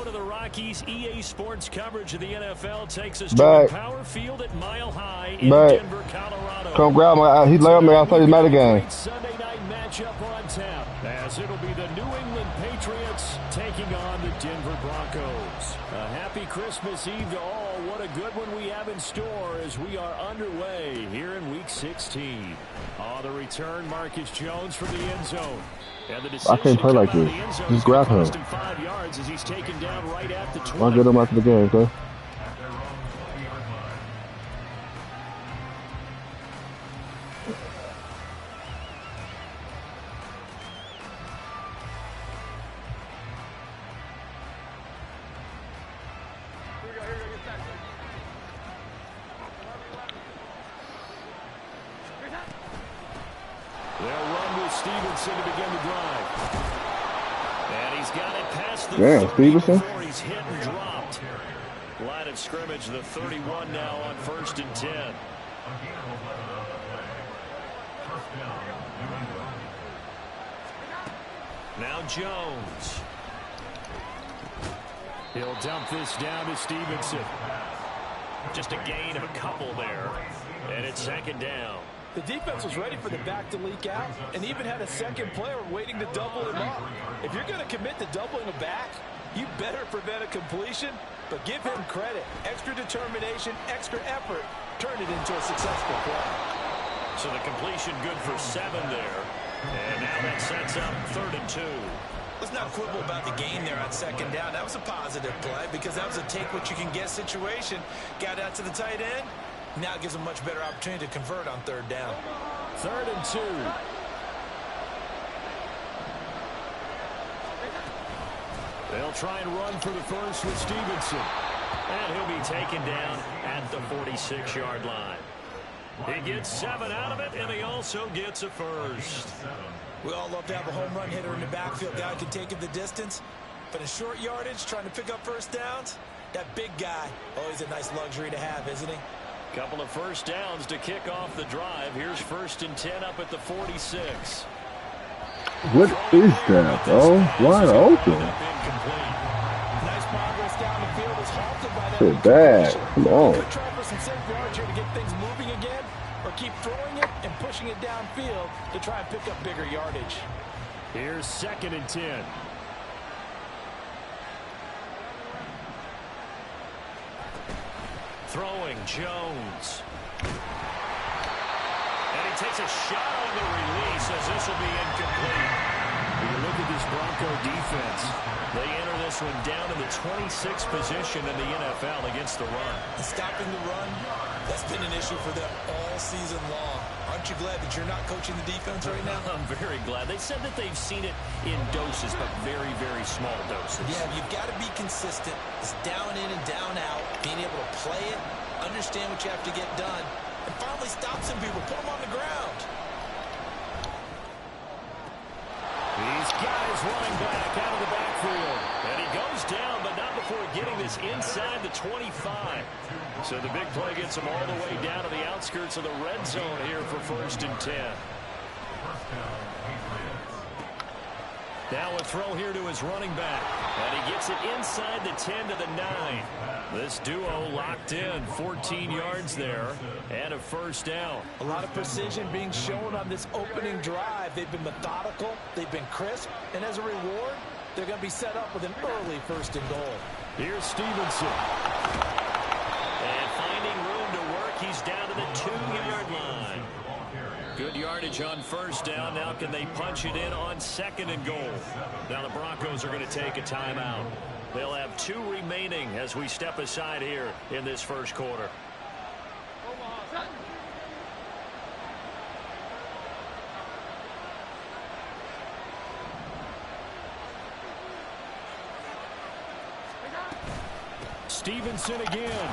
of the Rockies. EA Sports coverage of the NFL takes us to the Power Field at Mile High in Denver, Colorado. Come grab me. He left me outside his Madden game. Sunday night matchup on tap, as it'll be the New England Patriots taking on the Denver Broncos. A happy Christmas Eve to all. What a good one we have in store as we are underway here in Week 16. On the return, Marcus Jones from the end zone. I can't play like this. Just grab him. I'll get him after the game, okay? Damn, Stevenson. He's hit and dropped. Line of scrimmage, the 31 now on 1st and 10. Now Jones. He'll dump this down to Stevenson. Just a gain of a couple there. And it's 2nd down. The defense was ready for the back to leak out and even had a second player waiting to double him up. If you're going to commit to doubling a back, you better prevent a completion, but give him credit. Extra determination, extra effort, turn it into a successful play. So the completion good for 7 there. And now that sets up 3rd and 2. Let's not quibble about the gain there on 2nd down. That was a positive play because that was a take-what-you-can-get situation. Got out to the tight end. Now it gives them a much better opportunity to convert on 3rd down. 3rd and 2. They'll try and run for the first with Stevenson. And he'll be taken down at the 46-yard line. He gets 7 out of it, and he also gets a first. We all love to have a home run hitter in the backfield. Guy can take it the distance. But in short yardage, trying to pick up first downs, that big guy, always a nice luxury to have, isn't he? Couple of first downs to kick off the drive. Here's 1st and 10 up at the 46. What is that, bro? Wide open. Nice progress down the field is halted by that. Shit bad. Come on. Could try for some safe yards here to get things moving again, or keep throwing it and pushing it downfield to try and pick up bigger yardage. Here's 2nd and 10. Throwing Jones. And he takes a shot on the release as this will be incomplete. When you look at this Bronco defense, they enter this one down in the 26th position in the NFL against the run. Stopping the run, that's been an issue for them all season long. Aren't you glad that you're not coaching the defense right now? I'm very glad. They said that they've seen it in doses, but very, very small doses. Yeah, you've got to be consistent. It's down in and down out, being able to play it, understand what you have to get done, and finally stop some people, put them on the ground. These guys running back out of the backfield. And he goes down, but not before getting this inside the 25. So the big play gets him all the way down to the outskirts of the red zone here for 1st and 10. Now a throw here to his running back. And he gets it inside the 10 to the 9. This duo locked in, 14 yards there, and a 1st down. A lot of precision being shown on this opening drive. They've been methodical, they've been crisp, and as a reward, they're going to be set up with an early 1st and goal. Here's Stevenson. And finding room to work, he's down to the 2-yard line. Good yardage on 1st down. Now can they punch it in on 2nd and goal? Now the Broncos are going to take a timeout. They'll have 2 remaining as we step aside here in this 1st quarter. Stevenson again,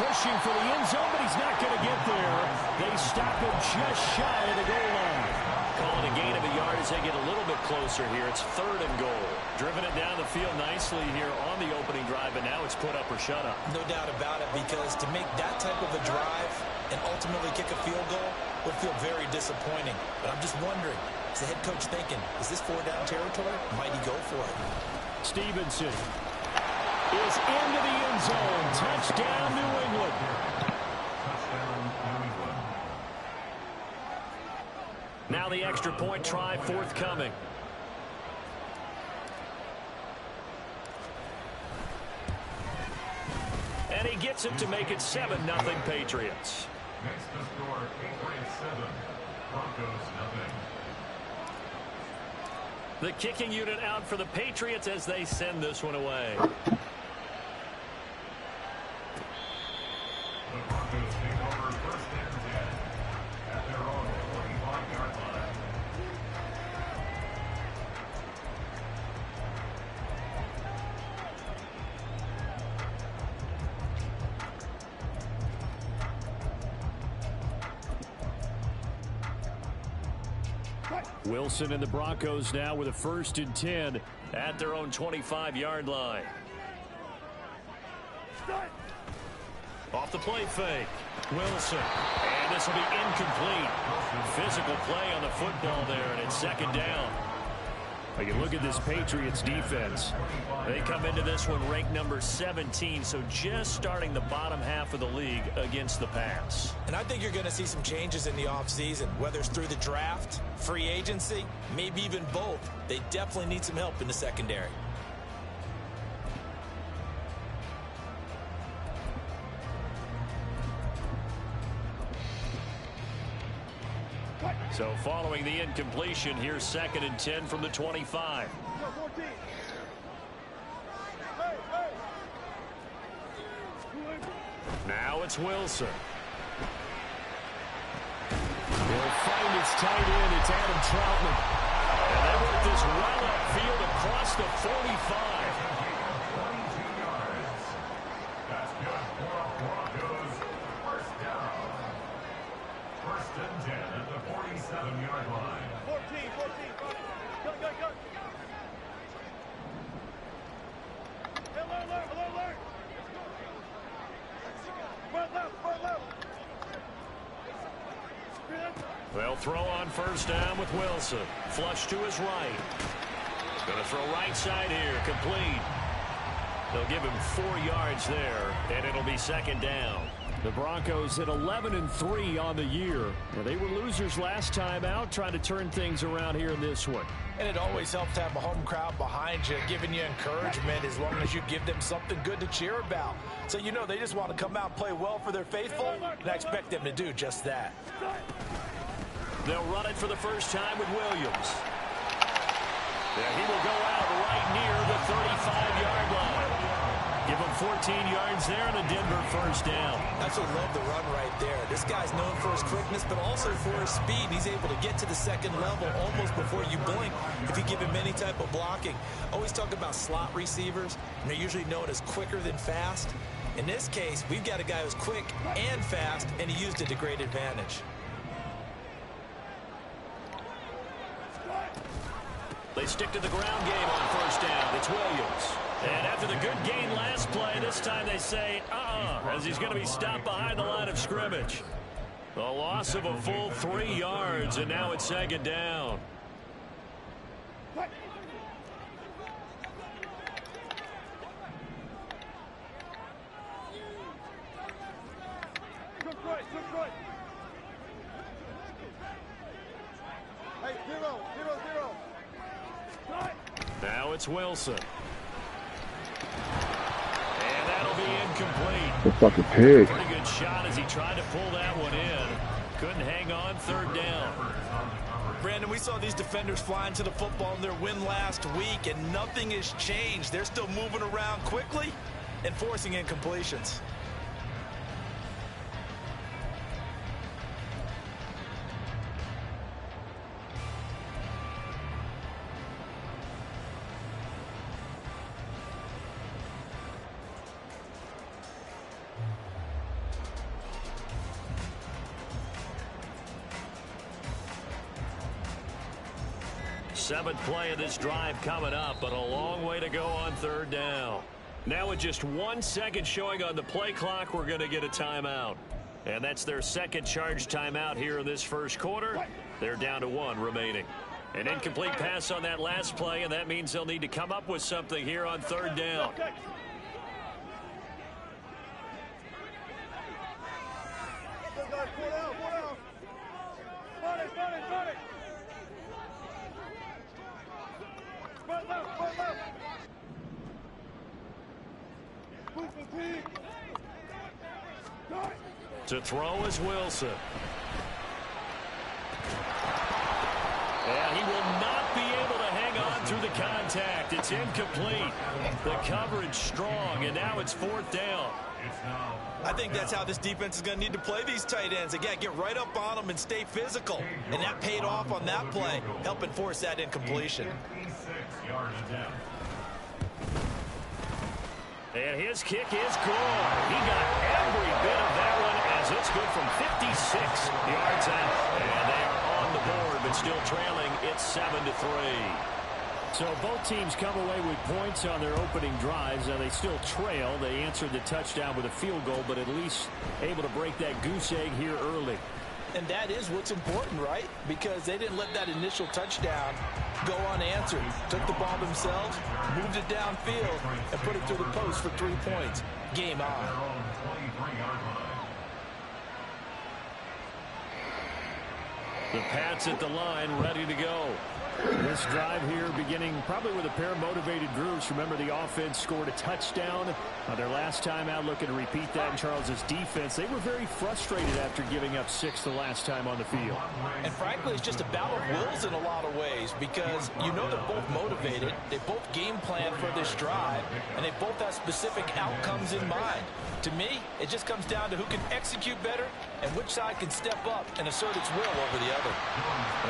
pushing for the end zone, but he's not going to get there. They stop him just shy of the goal line. Calling a gain of a yard as they get a little bit closer here. It's 3rd and goal. Driven it down the field nicely here on the opening drive, and now it's put up or shut up. No doubt about it, because to make that type of a drive and ultimately kick a field goal would feel very disappointing. But I'm just wondering, is the head coach thinking, is this 4-down territory? Might he go for it? Stevenson. is into the end zone. Touchdown, New England. Now the extra point try forthcoming. And he gets it to make it 7-0 Patriots. Next to score, Patriots 7, Broncos 0. The kicking unit out for the Patriots as they send this one away. The Broncos take over first and 10 at their own 45-yard line. Wilson and the Broncos now with a 1st and 10 at their own 25-yard line. Off the play fake. Wilson. And this will be incomplete. Physical play on the football there, and it's 2nd down. Like, you look at this Patriots defense. They come into this one ranked number 17, so just starting the bottom half of the league against the pass. And I think you're going to see some changes in the offseason, whether it's through the draft, free agency, maybe even both. They definitely need some help in the secondary. So following the incompletion, here's 2nd and 10 from the 25. Now it's Wilson. He'll find his tight end. It's Adam Troutman. And they work this well upfield across the 45. 22 yards. That's good for Broncos. First down. 1st and 10 at the 47-yard line. 14. Go. Alert. Front left. They'll throw on 1st down with Wilson. Flush to his right. Going to throw right side here. Complete. They'll give him 4 yards there, and it'll be 2nd down. The Broncos at 11-3 on the year. Now, they were losers last time out, trying to turn things around here in this one. And it always helps to have a home crowd behind you, giving you encouragement as long as you give them something good to cheer about. So, you know, they just want to come out and play well for their faithful, and I expect them to do just that. They'll run it for the first time with Williams. Yeah, he will go out right near the 35-yard line. Give him 14 yards there and a Denver 1st down. That's what love the run right there. This guy's known for his quickness, but also for his speed. He's able to get to the 2nd level almost before you blink if you give him any type of blocking. Always talk about slot receivers, and they're usually known as quicker than fast. In this case, we've got a guy who's quick and fast, and he used it to great advantage. They stick to the ground game on 1st down. It's Williams. And after the good gain last play, this time they say, as he's going to be stopped behind the line of scrimmage. A loss of a full 3 yards, and now it's 2nd down. Hey, 0. Now it's Wilson. And that'll be incomplete. The fucking pig. Pretty good shot as he tried to pull that one in. Couldn't hang on. 3rd down. Brandon, we saw these defenders flying to the football in their win last week, and nothing has changed. They're still moving around quickly and forcing incompletions. Seventh play of this drive coming up, but a long way to go on 3rd down. Now with just 1 second showing on the play clock, we're going to get a timeout. And that's their 2nd charge timeout here in this 1st quarter. They're down to 1 remaining. An incomplete pass on that last play, and that means they'll need to come up with something here on 3rd down. To throw is Wilson. And he will not be able to hang on through the contact. It's incomplete. The coverage strong, and now it's 4th down. I think that's how this defense is going to need to play these tight ends. Again, get right up on them and stay physical. And that paid off on that play, helping force that incompletion. And his kick is good. He got every bit of that one as it's good from 56 yards out. And they are on the board, but still trailing. It's 7-3. So both teams come away with points on their opening drives. Now they still trail. They answered the touchdown with a field goal, but at least able to break that goose egg here early. And that is what's important, right? Because they didn't let that initial touchdown go unanswered. Took the ball themselves, moved it downfield, and put it through the post for 3 points. Game on. The Pats at the line, ready to go. This drive here beginning probably with a pair of motivated groups. Remember, the offense scored a touchdown their last time out, looking to repeat that in Charles's defense. They were very frustrated after giving up 6 the last time on the field. And frankly, it's just a battle of wills in a lot of ways because you know they're both motivated. They both game plan for this drive, and they both have specific outcomes in mind. To me, it just comes down to who can execute better and which side can step up and assert its will over the other.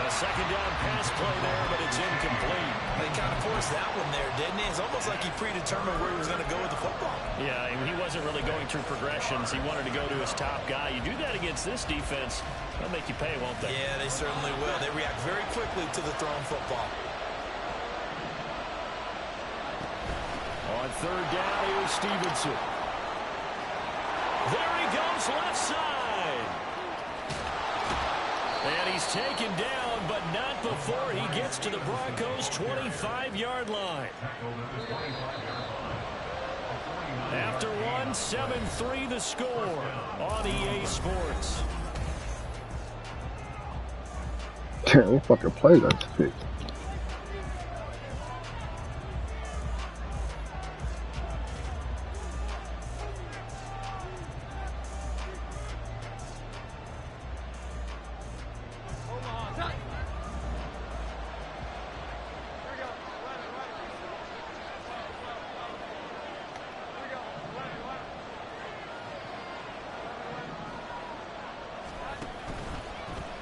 A 2nd down pass play there, but it's incomplete. They kind of forced that one there, didn't he? It's almost like he predetermined where he was going to go with the football. Yeah, and he wasn't really going through progressions. He wanted to go to his top guy. You do that against this defense, they'll make you pay, won't they? Yeah, they certainly will. They react very quickly to the thrown football. On 3rd down, here's Stevenson. There he goes, left side. And he's taken down, but not before he gets to the Broncos' 25-yard line. After one, 7-3 the score on EA Sports. Damn, what fucking play that's picked.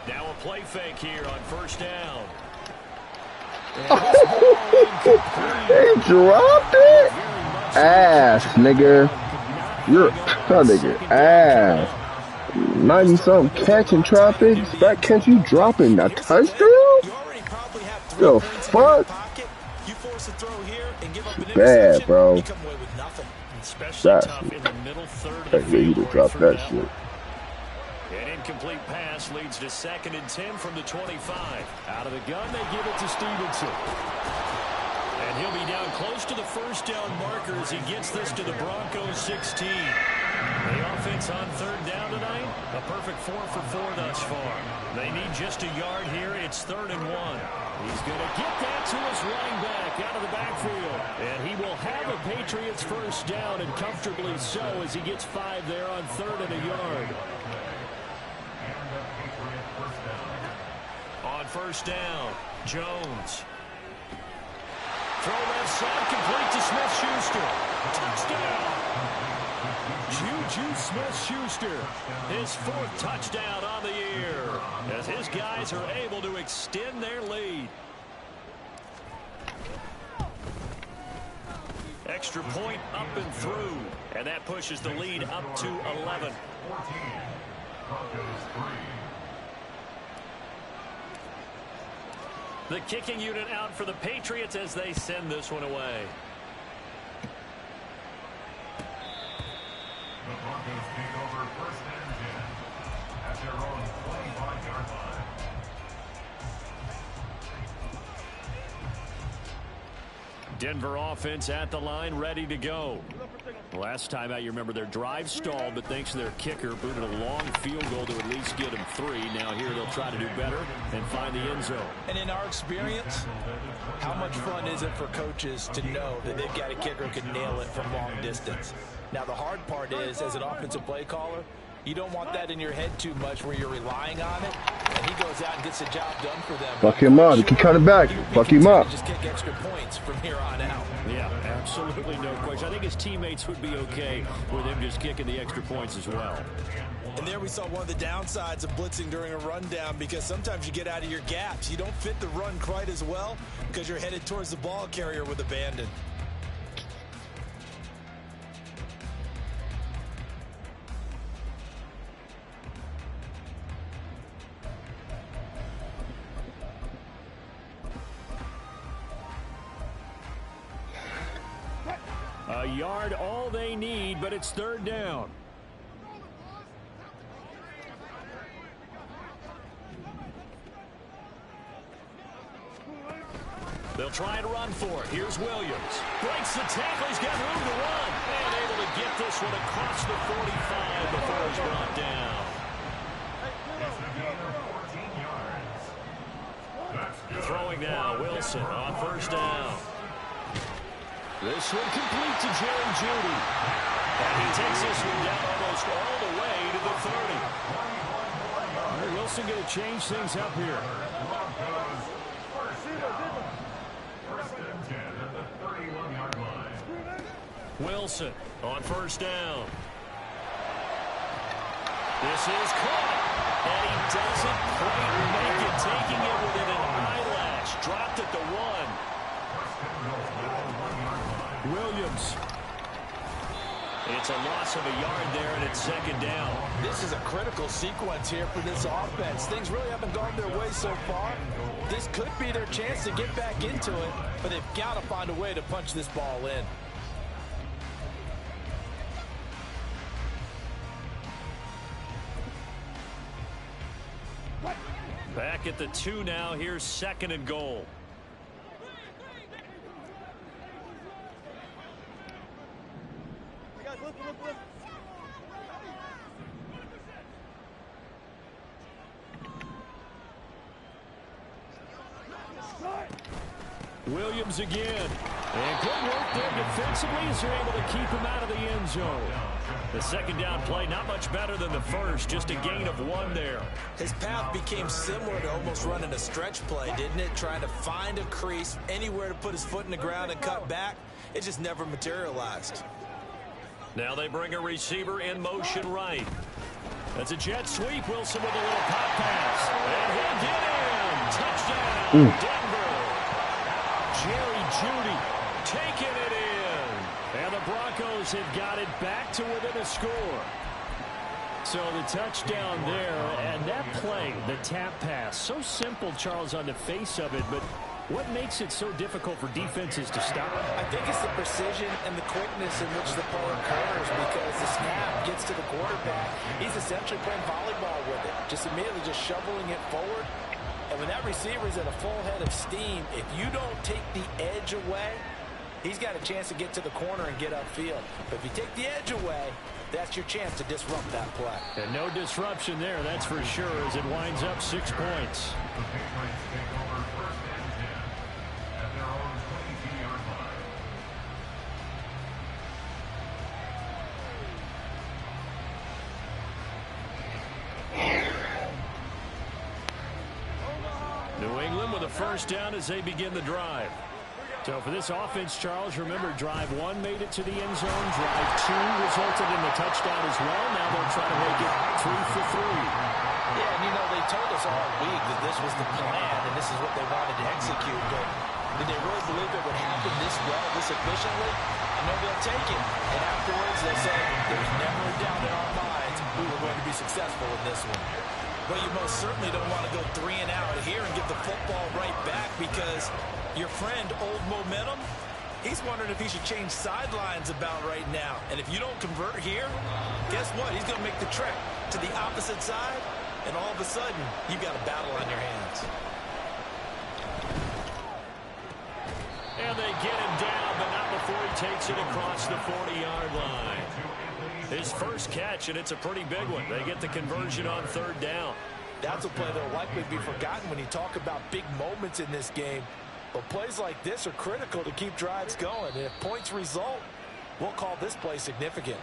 Now a play fake here on 1st down. They dropped it? Ass, nigga. You're a nigga. Ass. 90-something catch and drop it. Back catch you dropping a touchdown? Yo, fuck. Bad, bro. Especially tough in the middle third of the Yeah, you field. drop that shit. An incomplete pass leads to 2nd and 10 from the 25. Out of the gun, they give it to Stevenson. And he'll be down close to the 1st down marker as he gets this to the Broncos 16. The offense on 3rd down tonight, a perfect 4 for 4 thus far. They need just a yard here. It's 3rd and 1. He's going to get that to his running back out of the backfield. And he will have a Patriots 1st down, and comfortably so, as he gets 5 there on 3rd and a yard. On 1st down, Jones. Throw left side, complete to Smith-Schuster. Touchdown! Juju Smith-Schuster, his 4th touchdown on the year, as his guys are able to extend their lead. Extra point up and through, and that pushes the lead up to 11. The kicking unit out for the Patriots as they send this one away. The Broncos take over 1st and 10 at their own 25-yard line. Denver offense at the line, ready to go. Last time out, you remember their drive stalled, but thanks to their kicker, booted a long field goal to at least get them 3. Now here they'll try to do better and find the end zone. And in our experience, how much fun is it for coaches to know that they've got a kicker who can nail it from long distance? Now, the hard part is, as an offensive play caller, you don't want that in your head too much where you're relying on it. And he goes out and gets the job done for them. Fuck him up. He can cut it back. Fuck him up. Just kick extra points from here on out. Yeah, absolutely no question. I think his teammates would be okay with him just kicking the extra points as well. And there we saw one of the downsides of blitzing during a rundown, because sometimes you get out of your gaps. You don't fit the run quite as well because you're headed towards the ball carrier with abandon. A yard, all they need, but it's 3rd down. They'll try and run for it. Here's Williams. Breaks the tackle. He's got room to run. And able to get this one across the 45 before he's brought down. Throwing now, Wilson on 1st down. This one complete to Jerry Jeudy. And he takes this one down almost all the way to the 30. Wilson going to change things up here. Wilson on 1st down. This is caught. And he doesn't quite make it, taking it within an eyelash. Dropped at the 1. Williams. It's a loss of a yard there, and it's 2nd down. This is a critical sequence here for this offense. Things really haven't gone their way so far. This could be their chance to get back into it, but they've got to find a way to punch this ball in. Back at the 2 now. Here's 2nd and goal. Williams again. And good work there defensively as they're able to keep him out of the end zone. The 2nd down play, not much better than the first. Just a gain of 1 there. His path became similar to almost running a stretch play, didn't it? Trying to find a crease, anywhere to put his foot in the ground and cut back. It just never materialized. Now they bring a receiver in motion right. That's a jet sweep. Wilson with a little pop pass. And he'll get in. Touchdown, Denver. Jerry Jeudy taking it in. And the Broncos have got it back to within a score. So the touchdown there, and that play, the tap pass, so simple, Charles, on the face of it, but what makes it so difficult for defenses to stop? I think it's the precision and the quickness in which the play occurs, because the snap gets to the quarterback. He's essentially playing volleyball with it, just immediately just shoveling it forward. And when that receiver is at a full head of steam, if you don't take the edge away, he's got a chance to get to the corner and get upfield. But if you take the edge away, that's your chance to disrupt that play. And no disruption there, that's for sure, as it winds up 6 points. New England with a 1st down as they begin the drive. So for this offense, Charles, remember, drive 1 made it to the end zone. Drive 2 resulted in the touchdown as well. Now they'll try to make it 3 for 3. Yeah, and you know, they told us all week that this was the plan and this is what they wanted to execute. But did they really believe it would happen this well, this efficiently? I know they'll take it. And afterwards, they'll say, there's never a doubt in our minds we were going to be successful in this one. But you most certainly don't want to go 3 and out here and give the football right back, because your friend, Old Momentum, he's wondering if he should change sidelines about right now. And if you don't convert here, guess what? He's going to make the trek to the opposite side, and all of a sudden, you've got a battle on your hands. And they get him down, but not before he takes it across the 40-yard line. His first catch, and it's a pretty big one. They get the conversion on third down. That's a play that will likely be forgotten when you talk about big moments in this game. But plays like this are critical to keep drives going. And if points result, we'll call this play significant.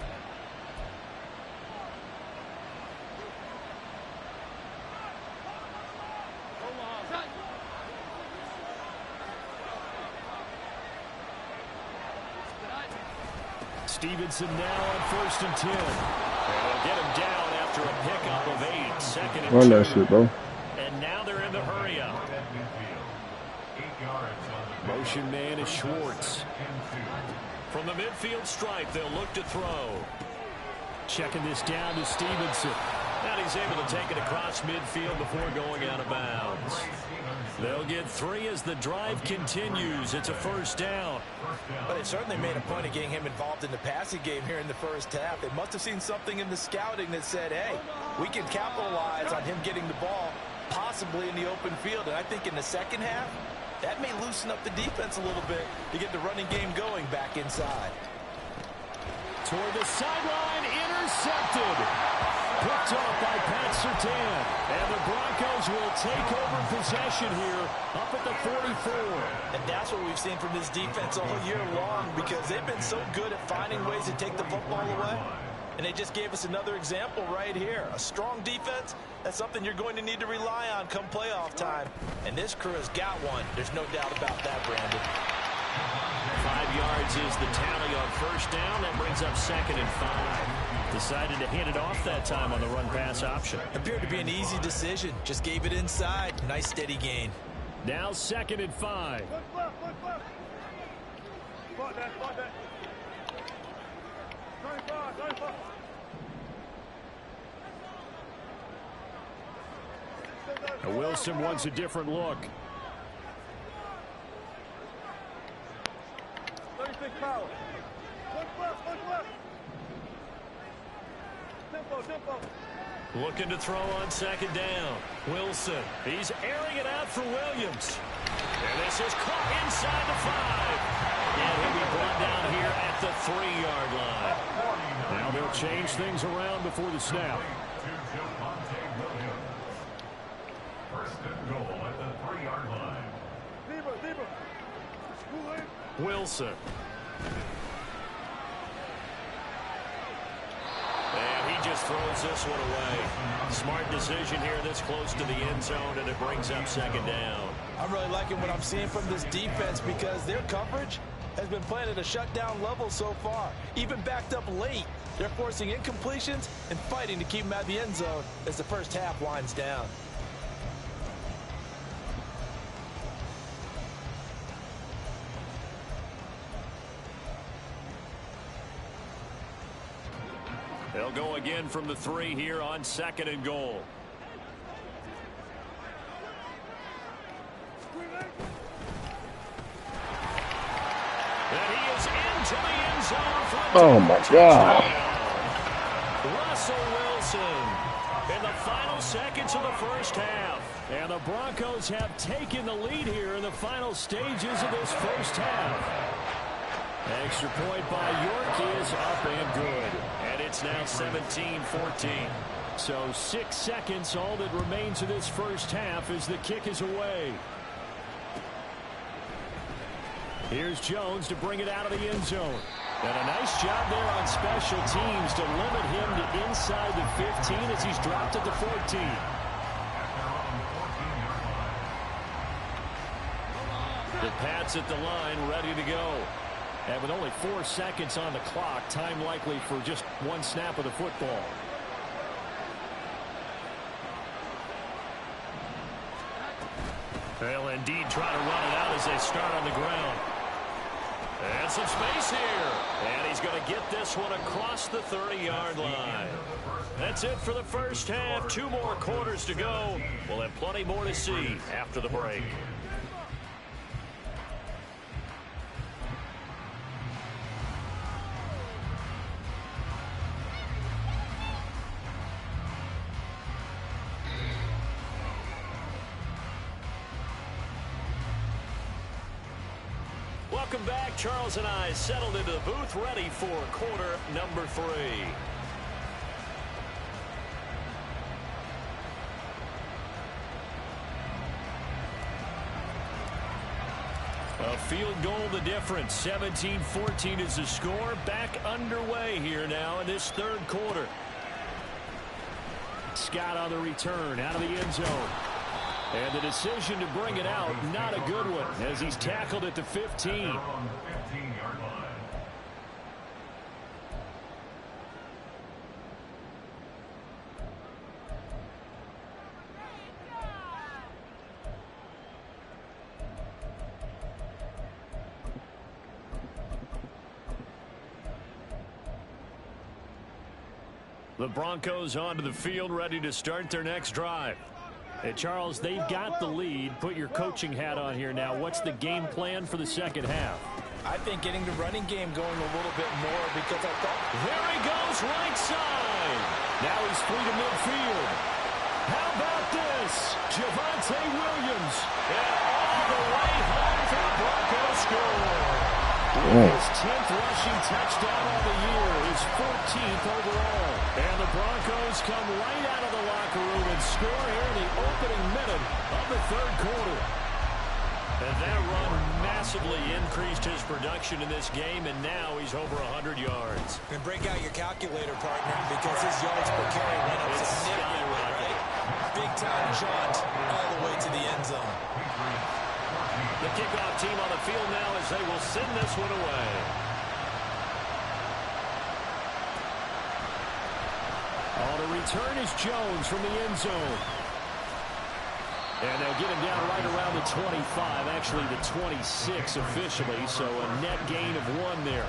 Stevenson now on 1st and 10. And they'll get him down after a pickup of 8. Second and 2. Run that shit, bro. And now they're in the hurry up. Motion man is Schwartz. From the midfield stripe, they'll look to throw. Checking this down to Stevenson. And he's able to take it across midfield before going out of bounds. They'll get 3 as the drive continues. It's a first down. But it certainly made a point of getting him involved in the passing game here in the first half. They must have seen something in the scouting that said, hey, we can capitalize on him getting the ball, possibly in the open field. And I think in the second half, that may loosen up the defense a little bit to get the running game going back inside. Toward the sideline, intercepted. Picked off by Pat Surtain. And the Broncos will take over possession here up at the 44. And that's what we've seen from this defense all year long, because they've been so good at finding ways to take the football away. And they just gave us another example right here. A strong defense, that's something you're going to need to rely on come playoff time. And this crew has got one. There's no doubt about that, Brandon. 5 yards is the tally on first down. That brings up 2nd and 5. Decided to hand it off that time on the run-pass option. Appeared to be an easy decision. Just gave it inside. Nice steady gain. Now 2nd and 5. Look left, look left. Spot that, spot that. 95, 95. Now Wilson wants a different look. 36 power. Look left, look left. Tempo, tempo. Looking to throw on 2nd down. Wilson, he's airing it out for Williams. And this is caught inside the 5. And he'll be brought down here at the 3-yard line. Now they'll change things around before the snap. First and goal at the 3-yard line. Zebra. Wilson. And he just throws this one away. Smart decision here this close to the end zone, and it brings up 2nd down. I'm really liking what I'm seeing from this defense, because their coverage has been playing at a shutdown level so far. Even backed up late, they're forcing incompletions and fighting to keep them out of the end zone as the first half winds down. They'll go again from the 3 here on 2nd and goal. And he is into the end zone for a Oh my God. Russell Wilson in the final seconds of the first half. And the Broncos have taken the lead here in the final stages of this first half. Extra point by York is up and good. And it's now 17-14. So 6 seconds, all that remains of this first half as the kick is away. Here's Jones to bring it out of the end zone. And a nice job there on special teams to limit him to inside the 15 as he's dropped at the 14. The Pats at the line, ready to go. And with only 4 seconds on the clock, time likely for just one snap of the football. They'll indeed try to run it out as they start on the ground. And some space here. And he's going to get this one across the 30-yard line. That's it for the first half. 2 more quarters to go. We'll have plenty more to see after the break. Welcome back. Charles and I settled into the booth, ready for quarter number 3. A field goal the difference. 17-14 is the score. Back underway here now in this third quarter. Scott on the return out of the end zone. And the decision to bring it out, not a good one, as he's tackled at the 15. 15-yard line. The Broncos onto the field, ready to start their next drive. Hey, Charles, they've got the lead. Put your coaching hat on here now. What's the game plan for the second half? I think getting the running game going a little bit more because I thought... There he goes, right side. Now he's free to midfield. How about this? Javonte Williams. And all the way home for the Broncos score. His 10th rushing touchdown of the year, his 14th overall. And the Broncos come right out of the locker room and score here in the opening minute of the third quarter. And that run massively increased his production in this game, and now he's over 100 yards. And break out your calculator, partner, because his yards per carry went up significantly, right? Big-time jaunt all the way to the end zone. The kickoff team on the field now as they will send this one away. On the return is Jones from the end zone. And they'll get him down right around the 25, actually the 26 officially, so a net gain of 1 there.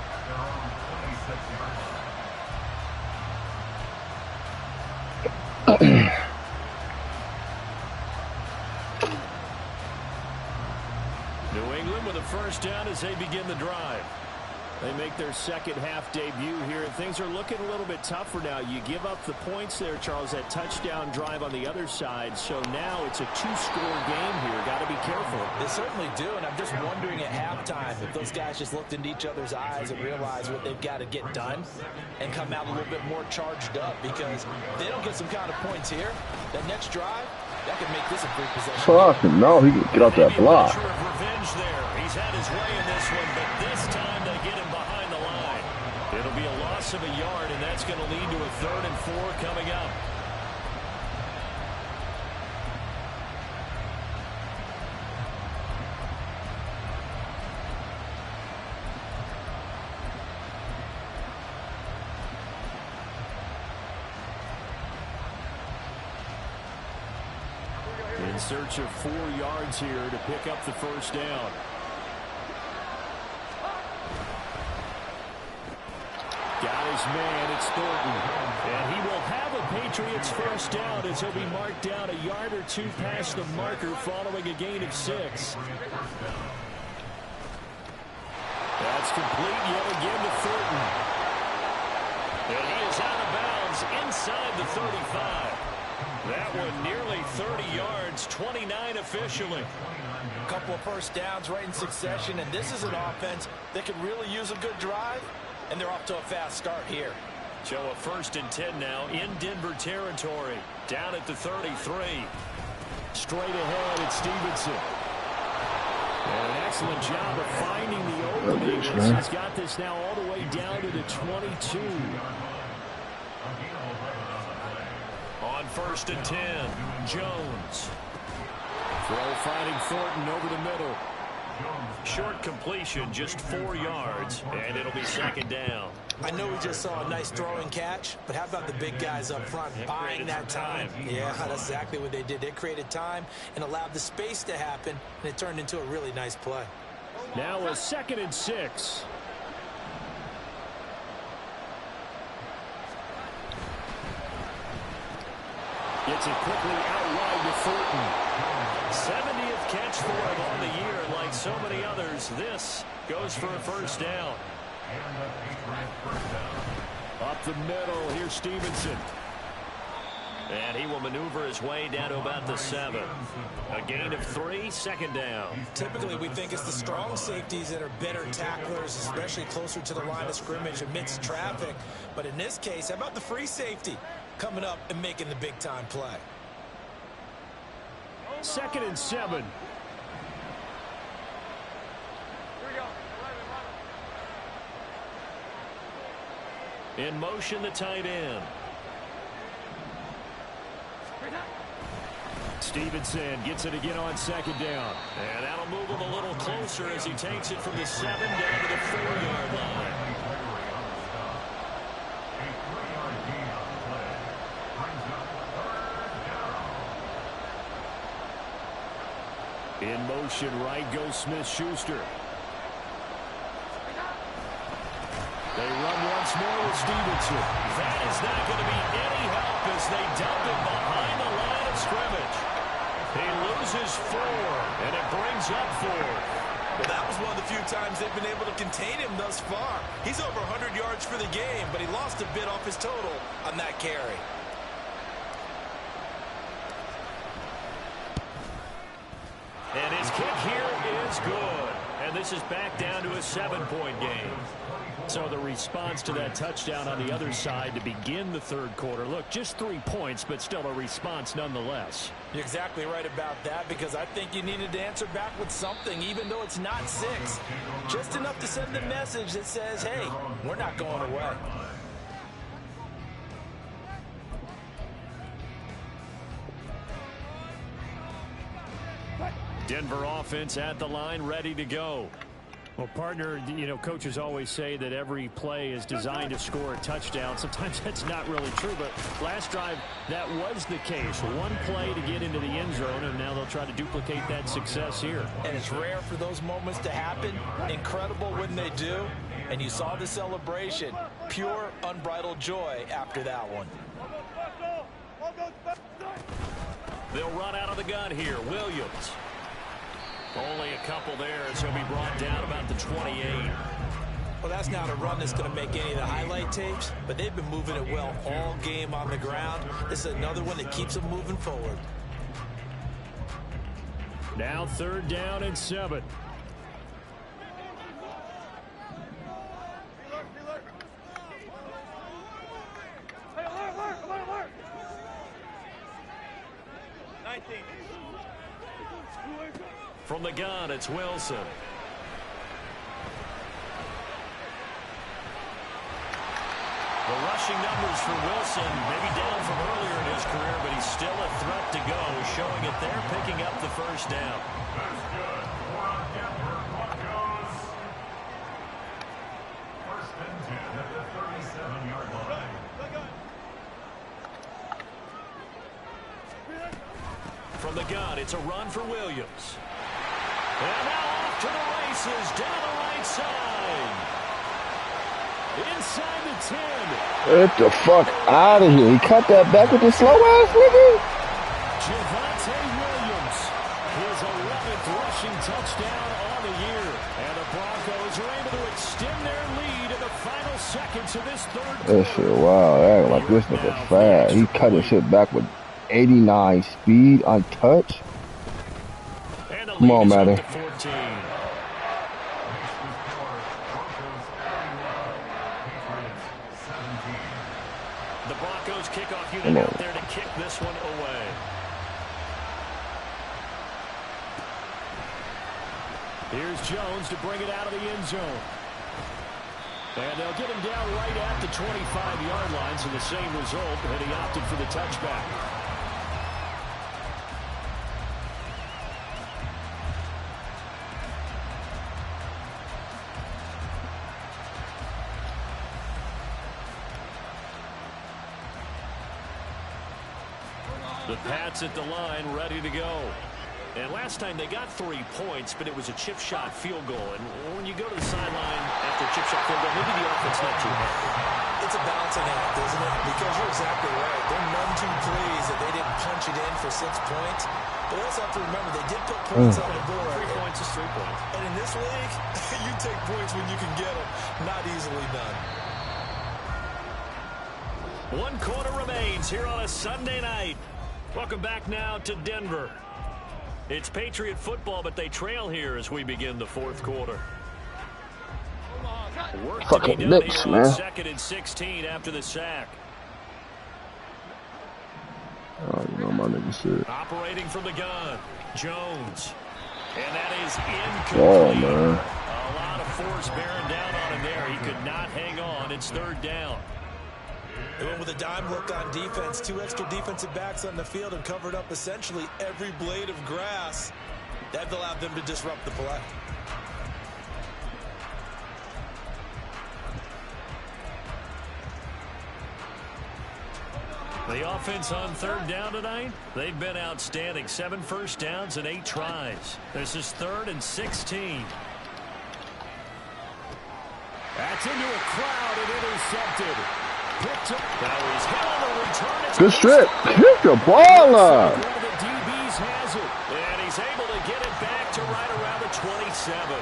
New England with a first down as they begin the drive. They make their second half debut here, and things are looking a little bit tougher now. You give up the points there, Charles, that touchdown drive on the other side. So now it's a 2-score game here. Got to be careful. They certainly do, and I'm just wondering at halftime if those guys just looked into each other's eyes and realized what they've got to get done and come out a little bit more charged up, because if they don't get some kind of points here, that next drive, that could make this a free possession. Fucking no, he can get off that block. Maybe a measure of revenge there. He's had his way in this one, but this time they get him behind the line. It'll be a loss of a yard, and that's going to lead to a 3rd and 4 coming up. In search of 4 yards here to pick up the first down. Got his man, it's Thornton. And he will have a Patriots first down as he'll be marked down a yard or 2 past the marker following a gain of 6. That's complete yet again to Thornton. And he is out of bounds inside the 35. That one nearly 30 yards, 29 officially. A couple of first downs right in succession, and this is an offense that could really use a good drive, and they're off to a fast start here. So a 1st and 10 now in Denver territory, down at the 33. Straight ahead, it's Stevenson. And an excellent job of finding the opening. He's got this now all the way down to the 22. On 1st and 10, Jones. Throw finding Thornton over the middle. Short completion, just 4 yards, and it'll be 2nd down. I know we just saw a nice throwing catch, but how about the big guys up front buying that time? Yeah, that's exactly what they did. They created time and allowed the space to happen, and it turned into a really nice play. Now a 2nd and 6. Gets it quickly out wide to Thornton. 70th catch for him on the year, and like so many others, this goes for a first down. Up the middle, here's Stevenson. And he will maneuver his way down to about the 7. A gain of 3, second down. Typically, we think it's the strong safeties that are better tacklers, especially closer to the line of scrimmage amidst traffic. But in this case, how about the free safety coming up and making the big-time play? 2nd and 7. In motion, the tight end. Stevenson gets it again on 2nd down. And that'll move him a little closer as he takes it from the 7 down to the 4-yard line. In motion, right goes Smith-Schuster. They run once more with Stevenson. That is not going to be any help as they dump him behind the line of scrimmage. He loses 4, and it brings up 4. Well, that was one of the few times they've been able to contain him thus far. He's over 100 yards for the game, but he lost a bit off his total on that carry. And his kick here is good. And this is back down to a 7-point game. So the response to that touchdown on the other side to begin the 3rd quarter. Look, just 3 points, but still a response nonetheless. You're exactly right about that, because I think you needed to answer back with something, even though it's not 6. Just enough to send the message that says, hey, we're not going away. Denver offense at the line, ready to go. Well, partner, coaches always say that every play is designed to score a touchdown. Sometimes that's not really true, but last drive, that was the case. One play to get into the end zone, and now they'll try to duplicate that success here. And it's rare for those moments to happen. Incredible when they do. And you saw the celebration. Pure, unbridled joy after that one. They'll run out of the gun here. Williams. Only a couple there as he'll be brought down about the 28. Well, that's not a run that's going to make any of the highlight tapes, but they've been moving it well all game on the ground. This is another one that keeps them moving forward. Now 3rd down and 7. From the gun, it's Wilson. The rushing numbers for Wilson, maybe down from earlier in his career, but he's still a threat to go, showing it there, picking up the 1st down. That's good. 4 on Denver. Clock goes. 1st and 10 at the 37-yard line. From the gun, it's a run for Williams. And now off to the races, down the right side. Inside the 10. Get the fuck out of here. He cut that back with the slow-ass nigga. Javonte Williams, his 11th rushing touchdown on the year. And the Broncos are able to extend their lead in the final seconds of this 3rd quarter. That shit, wow. That like this nigga fast. He cut his shit back with 89 speed, untouched. Come on, Matter. The Broncos kickoff unit out there to kick this one away. Here's Jones to bring it out of the end zone. And they'll get him down right at the 25-yard line, so the same result, and he opted for the touchback. The Pats at the line, ready to go. And last time they got 3 points, but it was a chip shot field goal. And when you go to the sideline after a chip shot field goal, maybe the offense not too bad. It's a balancing act, isn't it? Because you're exactly right. They're none too pleased that they didn't punch it in for 6 points. But they also have to remember they did put points on the board. 3 points is 3 points. And in this league, you take points when you can get them. Not easily done. 1 quarter remains here on a Sunday night. Welcome back now to Denver. It's Patriot football, but they trail here as we begin the 4th quarter. Work to be done Knicks, here man. on 2nd and 16 after the sack. Oh, you know my nigga shit. Operating from the gun, Jones. And that is Oh, incomplete. man. A lot of force bearing down on him there. He could not hang on. It's 3rd down. They went with a dime look on defense. 2 extra defensive backs on the field and covered up essentially every blade of grass. That allowed them to disrupt the play. The offense on 3rd down tonight, they've been outstanding. 7 first downs and 8 tries. This is 3rd and 16. That's into a crowd and intercepted. Picked up. Now he's hit on the return. It's Good strip. Kick the ball up. One of the DBs has it. And he's able to get it back to right around the 27.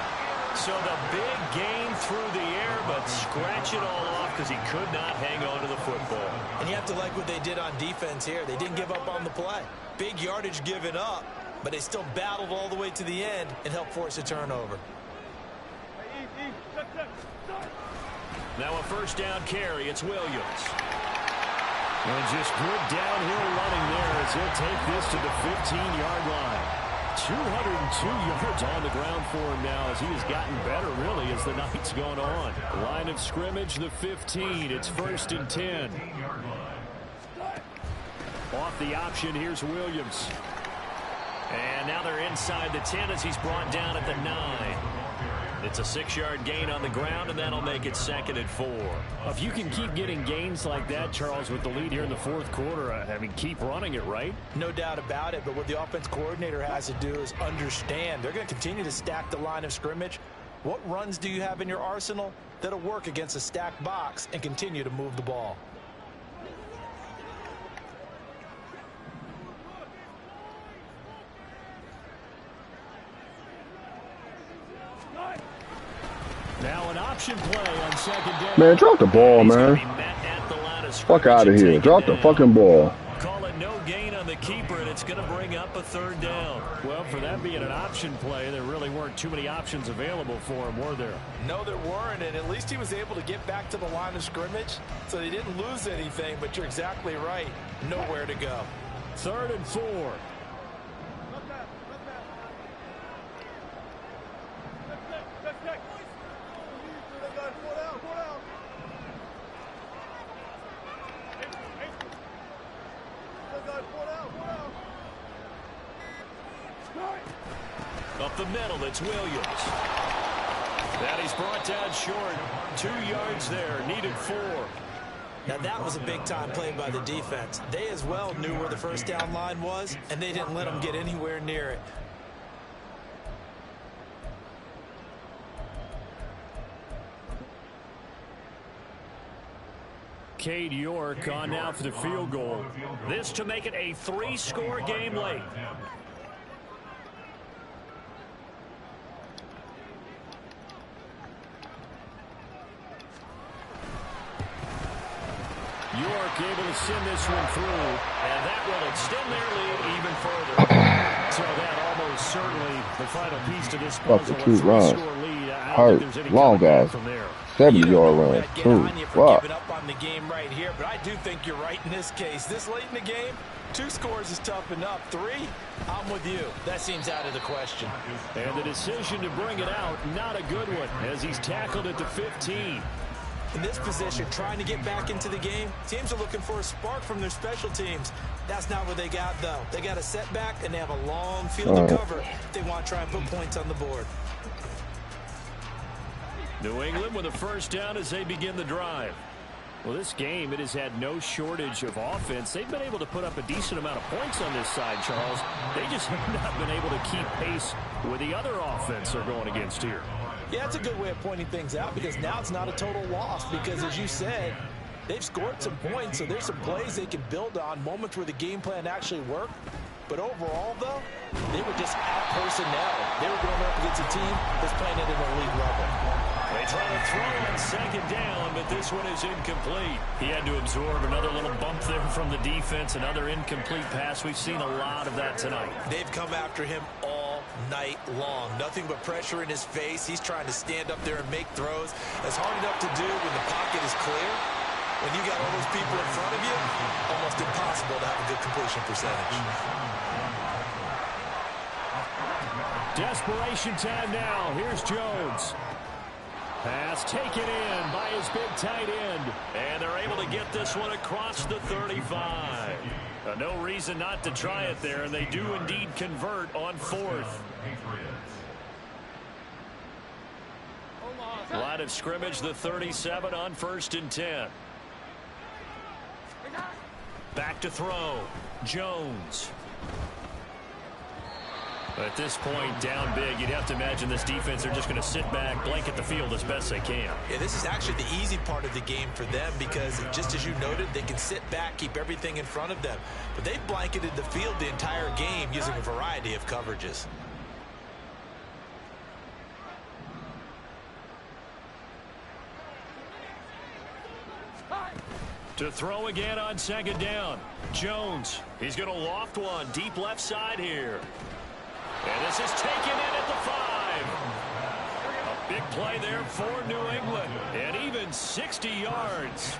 So the big gain through the air, but scratch it all off because he could not hang on to the football. And you have to like what they did on defense here. They didn't give up on the play. Big yardage given up, but they still battled all the way to the end and helped force a turnover. Now a first down carry. It's Williams. And just good downhill running there as he'll take this to the 15-yard line. 202 yards on the ground for him now as he has gotten better, really, as the night's gone on. Line of scrimmage, the 15. It's 1st and 10. Off the option, here's Williams. And now they're inside the 10 as he's brought down at the 9. It's a 6-yard gain on the ground, and that'll make it 2nd and 4. If you can keep getting gains like that, Charles, with the lead here in the 4th quarter, I mean, keep running it, right? No doubt about it, but what the offense coordinator has to do is understand they're going to continue to stack the line of scrimmage. What runs do you have in your arsenal that'll work against a stacked box and continue to move the ball? Now an option play on 2nd down. Man, drop the ball, He's gonna man. be met at the line of Fuck scrimmage out of and here. taken Drop the down. fucking ball. Call it no gain on the keeper, and it's going to bring up a 3rd down. Well, for that being an option play, there really weren't too many options available for him, were there? No, there weren't, and at least he was able to get back to the line of scrimmage, so they didn't lose anything, but you're exactly right. Nowhere to go. 3rd and 4. Up the middle, it's Williams. And he's brought down short. 2 yards there, needed 4. Now that was a big-time play by the defense. They as well knew where the first down line was, and they didn't let them get anywhere near it. Cade York on now for the field goal. This to make it a 3-score game late. York able to send this one through. And that will extend their lead even further. So that almost certainly the final piece to this Fuck puzzle. the 2 A runs. 3-score lead. I don't Hurt. think there's any Long coming back guys. from there. 70-yard run. Get 2. on you for Fuck. giving up on the game right here, but I do think you're right in this case. This late in the game, 2 scores is tough enough. 3, I'm with you. That seems out of the question. And the decision to bring it out, not a good one, as he's tackled at the 15. In this position, trying to get back into the game, teams are looking for a spark from their special teams. That's not what they got, though. They got a setback, and they have a long field to cover if they want to try and put points on the board. New England with a first down as they begin the drive. Well, this game, it has had no shortage of offense. They've been able to put up a decent amount of points on this side, Charles. They just have not been able to keep pace with the other offense they're going against here. Yeah, that's a good way of pointing things out because now it's not a total loss because, as you said, they've scored some points, so there's some plays they can build on, moments where the game plan actually worked. But overall, though, they were just out personnel. They were going up against a team that's playing at an elite level. They They try to throw on second down, but this one is incomplete. He had to absorb another little bump there from the defense, another incomplete pass. We've seen a lot of that tonight. They've come after him all night long. Nothing but pressure in his face. He's trying to stand up there and make throws. That's hard enough to do when the pocket is clear. When you got all those people in front of you, almost impossible to have a good completion percentage. Desperation time now. Here's Jones. Pass taken in by his big tight end. And they're able to get this one across the 35. No reason not to try it there, and they do indeed convert on fourth. Line of scrimmage, the 37 on 1st and 10. Back to throw. Jones. At this point, down big, you'd have to imagine this defense are just going to sit back, blanket the field as best they can. Yeah, this is actually the easy part of the game for them because, just as you noted, they can sit back, keep everything in front of them. But they've blanketed the field the entire game using a variety of coverages. To throw again on second down. Jones. He's going to loft one deep left side here. And this is taken in at the 5. A big play there for New England. And even 60 yards.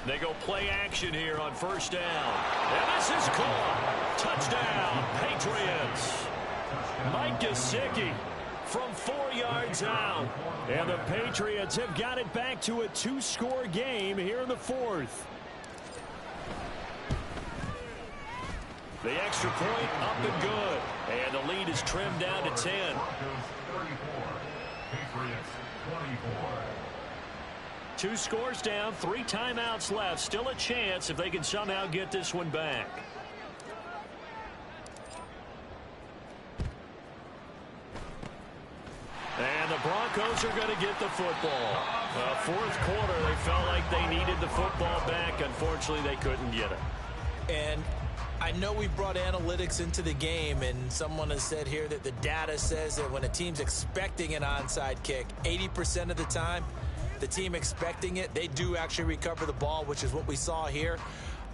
They go play action here on 1st down. And this is caught. Touchdown, Patriots. Mike Gesicki from 4 yards out. And the Patriots have got it back to a 2-score game here in the 4th. The extra point up and good. And the lead is trimmed down to 10. 2 scores down, 3 timeouts left. Still a chance if they can somehow get this one back. And the Broncos are going to get the football. 4th quarter, they felt like they needed the football back. Unfortunately, they couldn't get it. And I know we brought analytics into the game, and someone has said here that the data says that when a team's expecting an onside kick, 80% of the time, the team expecting it, they do actually recover the ball, which is what we saw here.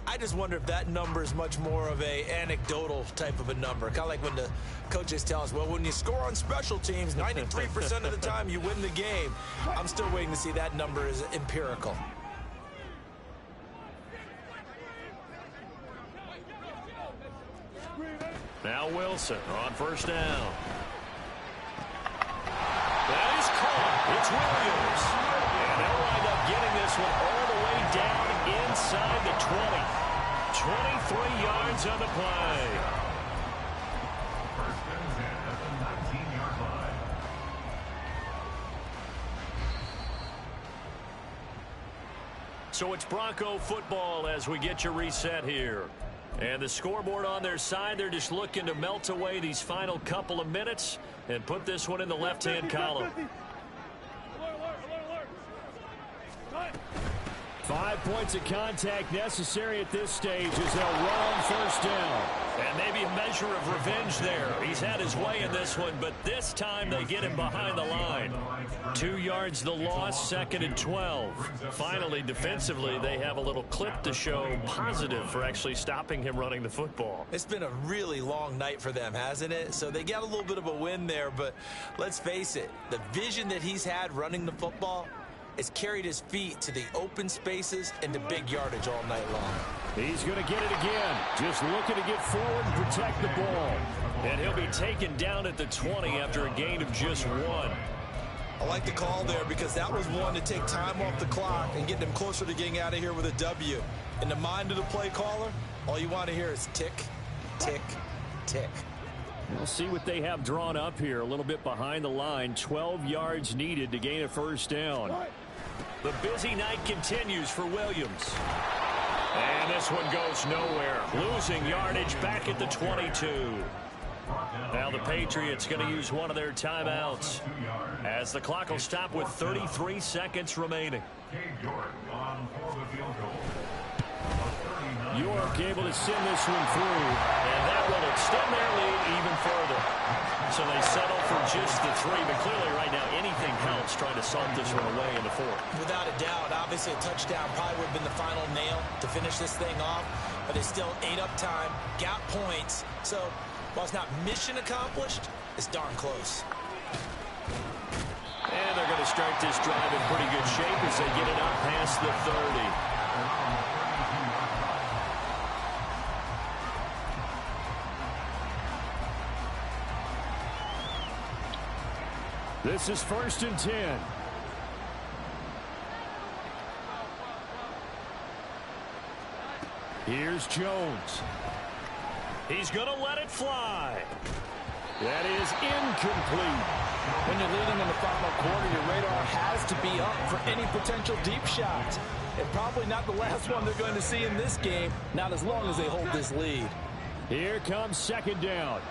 I just wonder if that number is much more of a anecdotal type of a number. Kind of like when the coaches tell us, well, when you score on special teams, 93% of the time you win the game. I'm still waiting to see that number is empirical. Now Wilson on 1st down. That is caught. It's Williams. And they'll wind up getting this one all the way down inside the 20. 23 yards on the play. First and 10 at the 19-yard line. So it's Bronco football as we get you reset here. And the scoreboard on their side, they're just looking to melt away these final couple of minutes and put this one in the left-hand column. 5 points of contact necessary at this stage as they'll run on 1st down. And maybe a measure of revenge there. He's had his way in this one, but this time they get him behind the line. 2 yards the loss, 2nd and 12. Finally, defensively, they have a little clip to show positive for actually stopping him running the football. It's been a really long night for them, hasn't it? So they got a little bit of a win there, but let's face it, the vision that he's had running the football has carried his feet to the open spaces and to big yardage all night long. He's going to get it again. Just looking to get forward and protect the ball. And he'll be taken down at the 20 after a gain of just 1. I like the call there because that was one to take time off the clock and get them closer to getting out of here with a W. In the mind of the play caller, all you want to hear is tick, tick, tick. We'll see what they have drawn up here. A little bit behind the line. 12 yards needed to gain a 1st down. The busy night continues for Williams. And this one goes nowhere. Losing yardage back at the 22. Now the Patriots going to use one of their timeouts as the clock will stop with 33 seconds remaining. York able to send this one through. And that will extend their lead even further. So they settle for just the 3, but clearly right now anything helps trying to salt this one away in the 4th. Without a doubt, obviously a touchdown probably would have been the final nail to finish this thing off, but it's still 8 up time, got points. So while it's not mission accomplished, it's darn close. And they're going to start this drive in pretty good shape as they get it up past the 30. This is 1st and 10. Here's Jones. He's going to let it fly. That is incomplete. When you're leading in the final quarter, your radar has to be up for any potential deep shots. And probably not the last one they're going to see in this game, not as long as they hold this lead. Here comes 2nd down.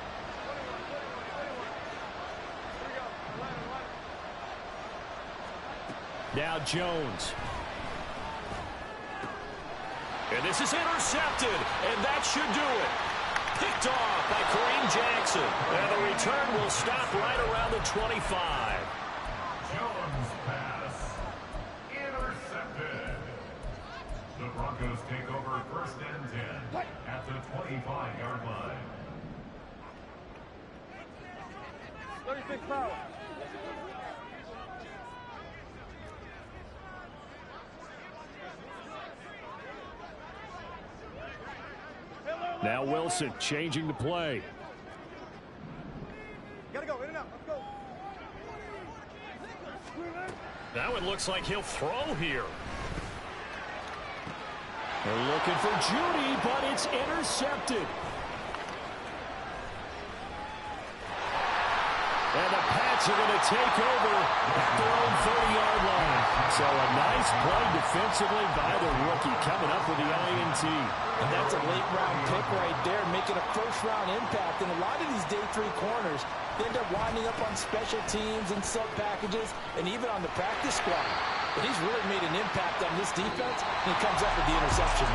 Now Jones. And this is intercepted, and that should do it. Picked off by Kareem Jackson. And the return will stop right around the 25. Jones pass. Intercepted. The Broncos take over 1st and 10 at the 25-yard line. 36 power. Now Wilson changing the play. Gotta go, in and out, let's go. Now it looks like he'll throw here. They're looking for Judy, but it's intercepted. And the Pats are going to take over at their own 30-yard line. So a nice play defensively by the rookie coming up with the INT. And that's a late-round pick right there, making a first-round impact. And a lot of these day 3 corners end up winding up on special teams and sub-packages and even on the practice squad. But he's really made an impact on this defense, and he comes up with the interception.